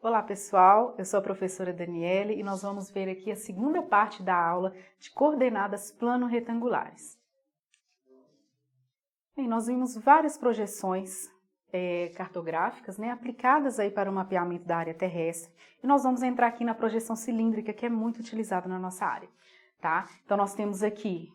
Olá pessoal, eu sou a professora Daniele e nós vamos ver aqui a segunda parte da aula de coordenadas plano-retangulares. Bem, nós vimos várias projeções cartográficas, aplicadas aí para o mapeamento da área terrestre e nós vamos entrar aqui na projeção cilíndrica, que é muito utilizada na nossa área. Tá? Então nós temos aqui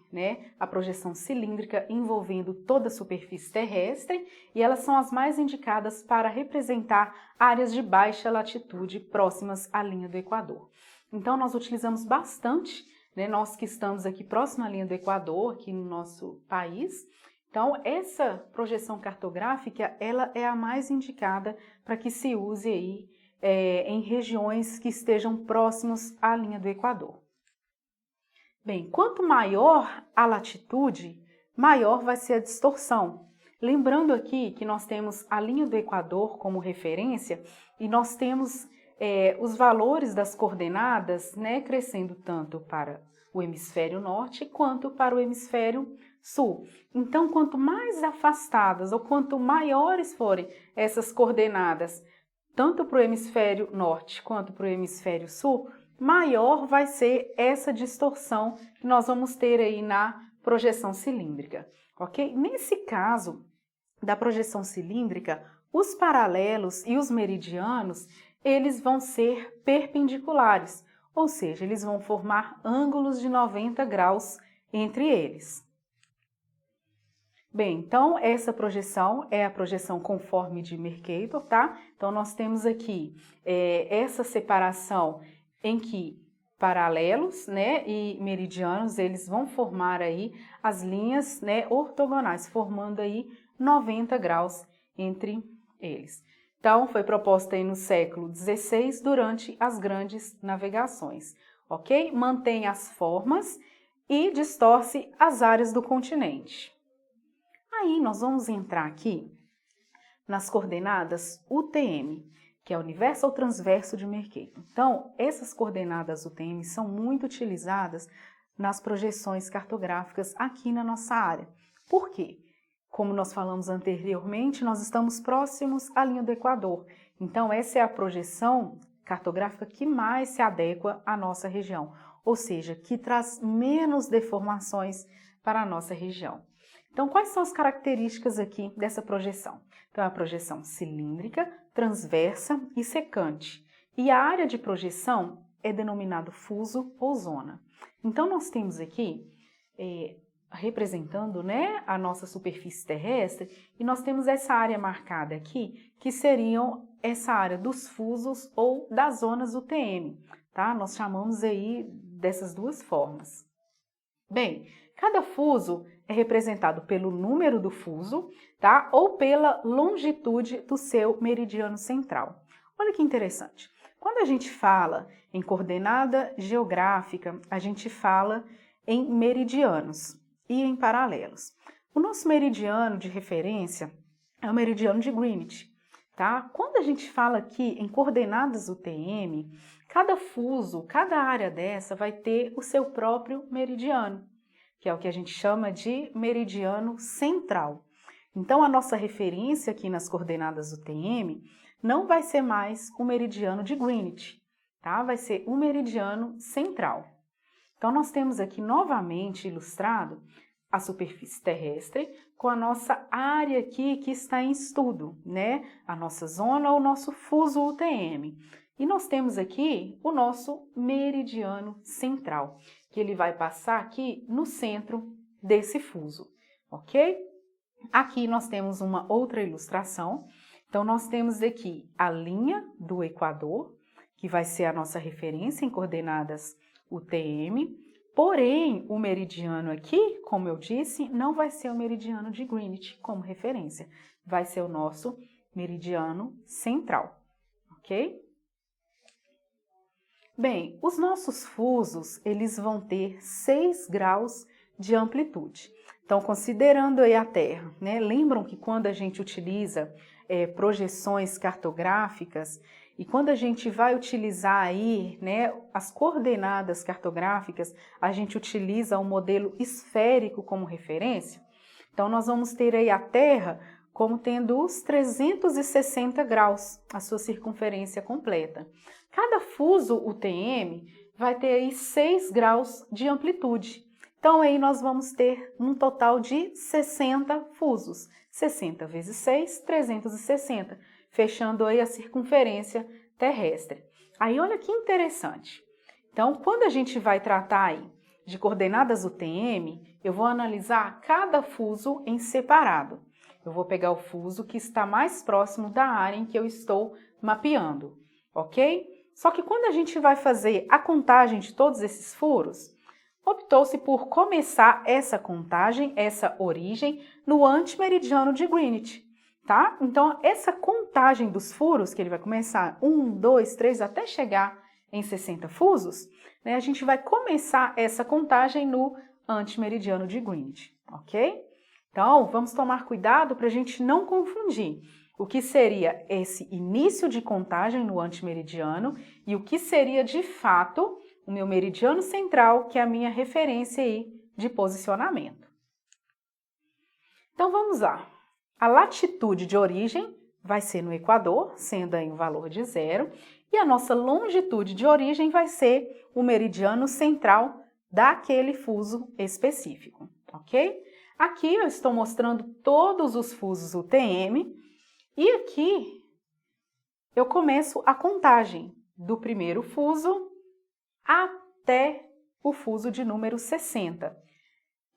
a projeção cilíndrica envolvendo toda a superfície terrestre e elas são as mais indicadas para representar áreas de baixa latitude próximas à linha do Equador. Então nós utilizamos bastante, nós que estamos aqui próximo à linha do Equador, aqui no nosso país. Então essa projeção cartográfica ela é a mais indicada para que se use aí em regiões que estejam próximos à linha do Equador. Bem, quanto maior a latitude, maior vai ser a distorção. Lembrando aqui que nós temos a linha do Equador como referência e nós temos os valores das coordenadas crescendo tanto para o hemisfério norte quanto para o hemisfério sul. Então, quanto mais afastadas ou quanto maiores forem essas coordenadas, tanto para o hemisfério norte quanto para o hemisfério sul, maior vai ser essa distorção que nós vamos ter aí na projeção cilíndrica, ok? Nesse caso da projeção cilíndrica, os paralelos e os meridianos, eles vão ser perpendiculares, ou seja, eles vão formar ângulos de 90 graus entre eles. Bem, então essa projeção é a projeção conforme de Mercator, tá? Então nós temos aqui essa separação em que paralelos e meridianos, eles vão formar aí as linhas ortogonais, formando aí 90 graus entre eles. Então, foi proposta aí no século XVI, durante as grandes navegações, ok? Mantém as formas e distorce as áreas do continente. Aí, nós vamos entrar aqui nas coordenadas UTM, que é o universal transverso de Mercator. Então, essas coordenadas UTM são muito utilizadas nas projeções cartográficas aqui na nossa área. Por quê? Como nós falamos anteriormente, nós estamos próximos à linha do Equador. Então, essa é a projeção cartográfica que mais se adequa à nossa região, ou seja, que traz menos deformações para a nossa região. Então, quais são as características aqui dessa projeção? Então, é a projeção cilíndrica, transversa e secante. E a área de projeção é denominado fuso ou zona. Então, nós temos aqui, representando a nossa superfície terrestre, e nós temos essa área marcada aqui, que seriam essa área dos fusos ou das zonas UTM, tá? Nós chamamos aí dessas duas formas. Bem, cada fuso é representado pelo número do fuso, tá? Ou pela longitude do seu meridiano central. Olha que interessante. Quando a gente fala em coordenada geográfica, a gente fala em meridianos e em paralelos. O nosso meridiano de referência é o meridiano de Greenwich, tá? Quando a gente fala aqui em coordenadas UTM, cada fuso, cada área dessa vai ter o seu próprio meridiano, que é o que a gente chama de meridiano central. Então, a nossa referência aqui nas coordenadas UTM não vai ser mais o meridiano de Greenwich, tá? Vai ser o meridiano central. Então, nós temos aqui novamente ilustrado a superfície terrestre com a nossa área aqui que está em estudo, a nossa zona ou o nosso fuso UTM. E nós temos aqui o nosso meridiano central, que ele vai passar aqui no centro desse fuso, ok? Aqui nós temos uma outra ilustração. Então, nós temos aqui a linha do Equador, que vai ser a nossa referência em coordenadas UTM. Porém, o meridiano aqui, como eu disse, não vai ser o meridiano de Greenwich como referência. Vai ser o nosso meridiano central, ok? Bem, os nossos fusos, eles vão ter 6 graus de amplitude. Então, considerando aí a Terra, lembram que quando a gente utiliza projeções cartográficas e quando a gente vai utilizar aí, as coordenadas cartográficas, a gente utiliza o modelo esférico como referência? Então, nós vamos ter aí a Terra como tendo os 360 graus, a sua circunferência completa. Cada fuso UTM vai ter aí 6 graus de amplitude. Então, aí nós vamos ter um total de 60 fusos. 60 vezes 6, 360, fechando aí a circunferência terrestre. Aí, olha que interessante. Então, quando a gente vai tratar aí de coordenadas UTM, eu vou analisar cada fuso em separado. Eu vou pegar o fuso que está mais próximo da área em que eu estou mapeando, ok? Só que quando a gente vai fazer a contagem de todos esses furos, optou-se por começar essa contagem, essa origem, no antimeridiano de Greenwich, tá? Então, essa contagem dos furos, que ele vai começar 1, 2, 3, até chegar em 60 fusos, né, a gente vai começar essa contagem no antimeridiano de Greenwich, ok? Então, vamos tomar cuidado para a gente não confundir o que seria esse início de contagem no antimeridiano e o que seria, de fato, o meu meridiano central, que é a minha referência aí de posicionamento. Então, vamos lá. A latitude de origem vai ser no Equador, sendo aí um valor de 0, e a nossa longitude de origem vai ser o meridiano central daquele fuso específico, ok? Aqui eu estou mostrando todos os fusos UTM e aqui eu começo a contagem do primeiro fuso até o fuso de número 60.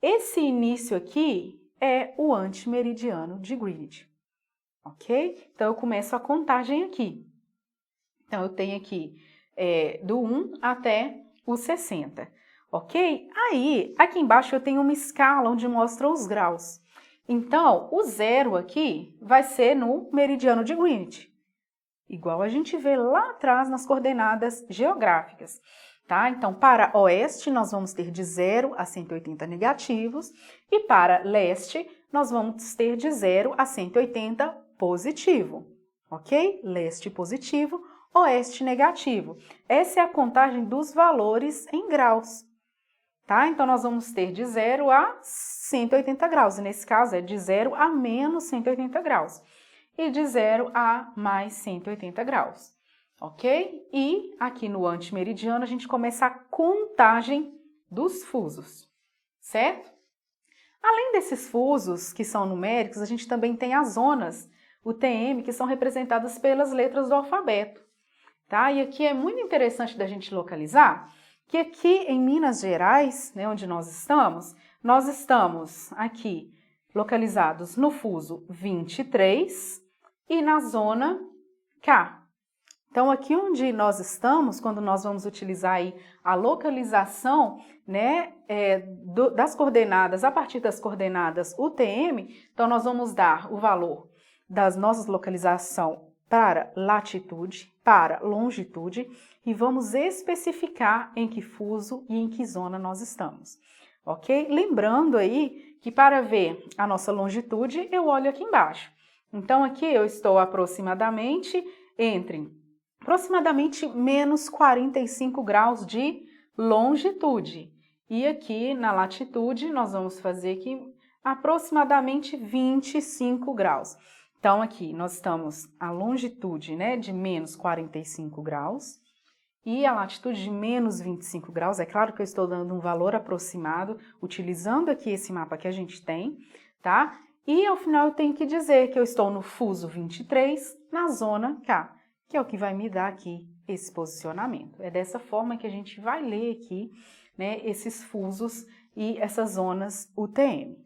Esse início aqui é o antimeridiano de Greenwich, ok? Então eu começo a contagem aqui. Então eu tenho aqui do 1 até o 60. Ok? Aí, aqui embaixo eu tenho uma escala onde mostra os graus. Então, o 0 aqui vai ser no meridiano de Greenwich, igual a gente vê lá atrás nas coordenadas geográficas, tá? Então, para oeste, nós vamos ter de 0 a 180 negativos, e para leste, nós vamos ter de 0 a 180 positivo, ok? Leste positivo, oeste negativo. Essa é a contagem dos valores em graus. Tá? Então, nós vamos ter de 0 a 180 graus, e nesse caso é de 0 a menos 180 graus, e de 0 a mais 180 graus, ok? E aqui no antimeridiano a gente começa a contagem dos fusos, certo? Além desses fusos que são numéricos, a gente também tem as zonas UTM, que são representadas pelas letras do alfabeto, tá? E aqui é muito interessante da gente localizar que aqui em Minas Gerais, né, onde nós estamos aqui localizados no fuso 23 e na zona K. Então, aqui onde nós estamos, quando nós vamos utilizar aí a localização, né, das coordenadas, a partir das coordenadas UTM, então nós vamos dar o valor das nossas localização para latitude, para longitude, e vamos especificar em que fuso e em que zona nós estamos, ok? Lembrando aí que para ver a nossa longitude, eu olho aqui embaixo. Então, aqui eu estou aproximadamente menos 45 graus de longitude. E aqui na latitude, nós vamos fazer aqui aproximadamente 25 graus. Então, aqui nós estamos a longitude, né, de menos 45 graus e a latitude de menos 25 graus. É claro que eu estou dando um valor aproximado, utilizando aqui esse mapa que a gente tem, tá? E ao final eu tenho que dizer que eu estou no fuso 23, na zona K, que é o que vai me dar aqui esse posicionamento. É dessa forma que a gente vai ler aqui, né, esses fusos e essas zonas UTM.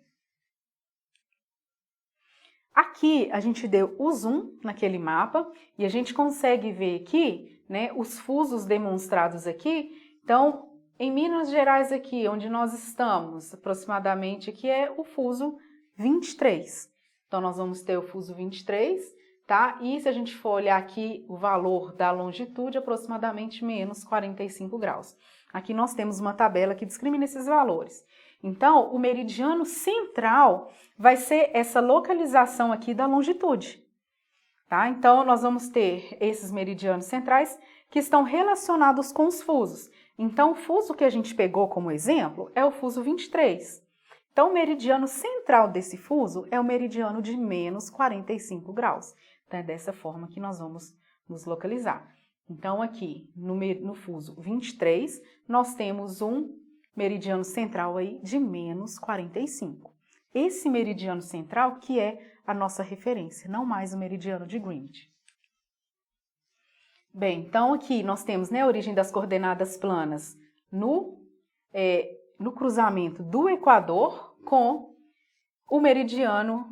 Aqui a gente deu o zoom naquele mapa e a gente consegue ver aqui, né, os fusos demonstrados aqui. Então, em Minas Gerais aqui, onde nós estamos, aproximadamente aqui é o fuso 23. Então, nós vamos ter o fuso 23, tá? E se a gente for olhar aqui o valor da longitude, aproximadamente menos 45 graus. Aqui nós temos uma tabela que discrimina esses valores. Então, o meridiano central vai ser essa localização aqui da longitude, tá? Então, nós vamos ter esses meridianos centrais que estão relacionados com os fusos. Então, o fuso que a gente pegou como exemplo é o fuso 23. Então, o meridiano central desse fuso é o meridiano de menos 45 graus. Então, é dessa forma que nós vamos nos localizar. Então, aqui no fuso 23, nós temos um meridiano central aí de menos 45. Esse meridiano central que é a nossa referência, não mais o meridiano de Greenwich. Bem, então aqui nós temos, né, a origem das coordenadas planas no cruzamento do Equador com o meridiano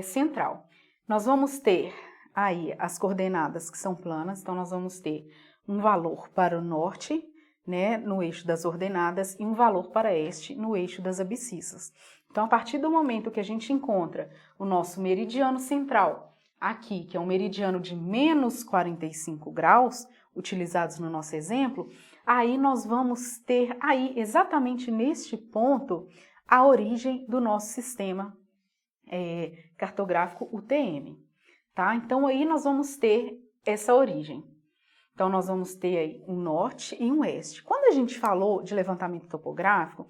central. Nós vamos ter aí as coordenadas que são planas, então nós vamos ter um valor para o norte, né, no eixo das ordenadas, e um valor para este no eixo das abscissas. Então, a partir do momento que a gente encontra o nosso meridiano central aqui, que é um meridiano de menos 45 graus, utilizados no nosso exemplo, aí nós vamos ter aí, exatamente neste ponto, a origem do nosso sistema cartográfico UTM, tá? Então, aí nós vamos ter essa origem. Então, nós vamos ter aí um norte e um oeste. Quando a gente falou de levantamento topográfico,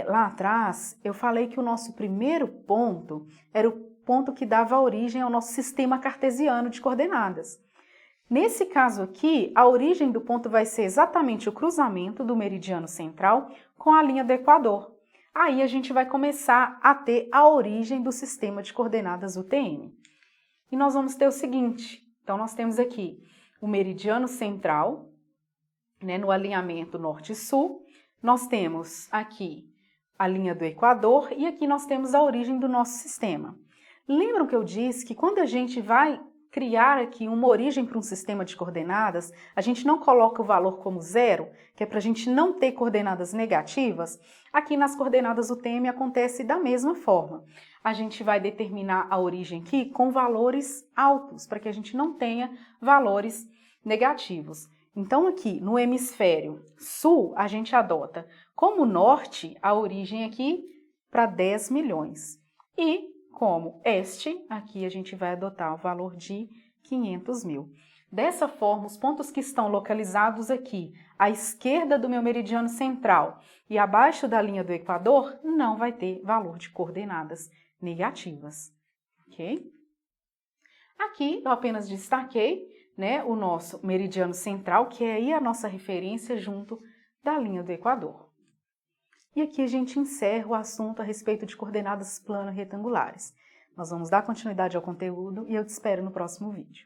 lá atrás, eu falei que o nosso primeiro ponto era o ponto que dava origem ao nosso sistema cartesiano de coordenadas. Nesse caso aqui, a origem do ponto vai ser exatamente o cruzamento do meridiano central com a linha do Equador. Aí a gente vai começar a ter a origem do sistema de coordenadas UTM. E nós vamos ter o seguinte, então nós temos aqui o meridiano central, né, no alinhamento norte-sul, nós temos aqui a linha do Equador e aqui nós temos a origem do nosso sistema. Lembram que eu disse que quando a gente vai criar aqui uma origem para um sistema de coordenadas, a gente não coloca o valor como zero, que é para a gente não ter coordenadas negativas? Aqui nas coordenadas UTM acontece da mesma forma. A gente vai determinar a origem aqui com valores altos, para que a gente não tenha valores negativos. Então, aqui no hemisfério sul, a gente adota como norte a origem aqui para 10 milhões. E como este, aqui a gente vai adotar o valor de 500 mil. Dessa forma, os pontos que estão localizados aqui à esquerda do meu meridiano central e abaixo da linha do Equador não vai ter valor de coordenadas negativas, ok? Aqui eu apenas destaquei, né, o nosso meridiano central, que é aí a nossa referência junto da linha do Equador. E aqui a gente encerra o assunto a respeito de coordenadas plano-retangulares. Nós vamos dar continuidade ao conteúdo e eu te espero no próximo vídeo.